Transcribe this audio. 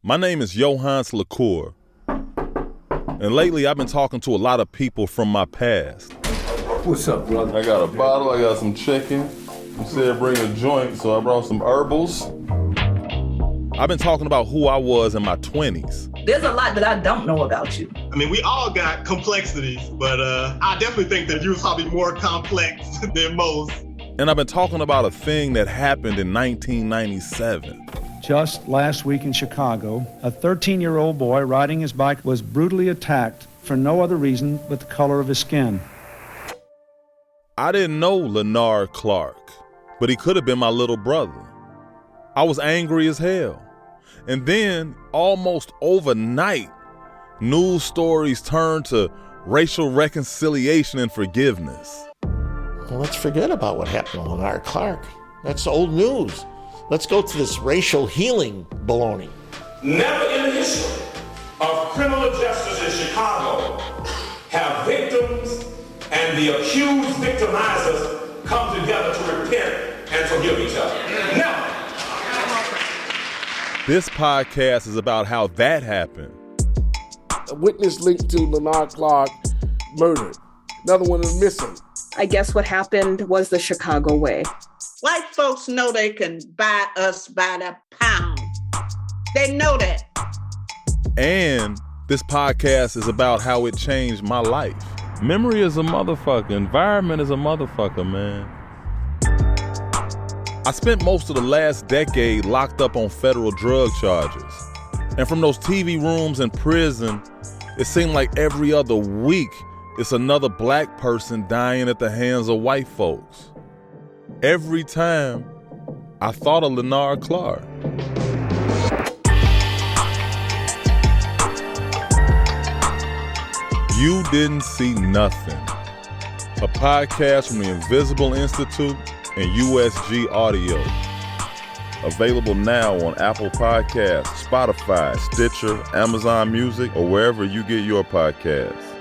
My name is Yohance Lacour, and lately I've been talking to a lot of people from my past. What's up, brother? I got a bottle, I got some chicken. You said bring a joint, so I brought some herbals. I've been talking about who I was in my 20s. There's a lot that I don't know about you. I mean, we all got complexities, but I definitely think that you're probably more complex than most. And I've been talking about a thing that happened in 1997. Just last week in Chicago, a 13-year-old boy riding his bike was brutally attacked for no other reason but the color of his skin. I didn't know Lenard Clark, but he could have been my little brother. I was angry as hell. And then, almost overnight, news stories turned to racial reconciliation and forgiveness. Well, let's forget about what happened to Lenard Clark. That's old news. Let's go to this racial healing baloney. Never in the history of criminal justice in Chicago have victims and the accused victimizers come together to repent and forgive each other. Never. This podcast is about how that happened. A witness linked to Lenard Clark murdered. Another one is missing. I guess what happened was the Chicago way. White folks know they can buy us by the pound. They know that. And this podcast is about how it changed my life. Memory is a motherfucker. Environment is a motherfucker, man. I spent most of the last decade locked up on federal drug charges. And from those TV rooms in prison, it seemed like every other week it's another black person dying at the hands of white folks. Every time, I thought of Lenard Clark. You Didn't See Nothin, a podcast from the Invisible Institute and USG Audio. Available now on Apple Podcasts, Spotify, Stitcher, Amazon Music, or wherever you get your podcasts.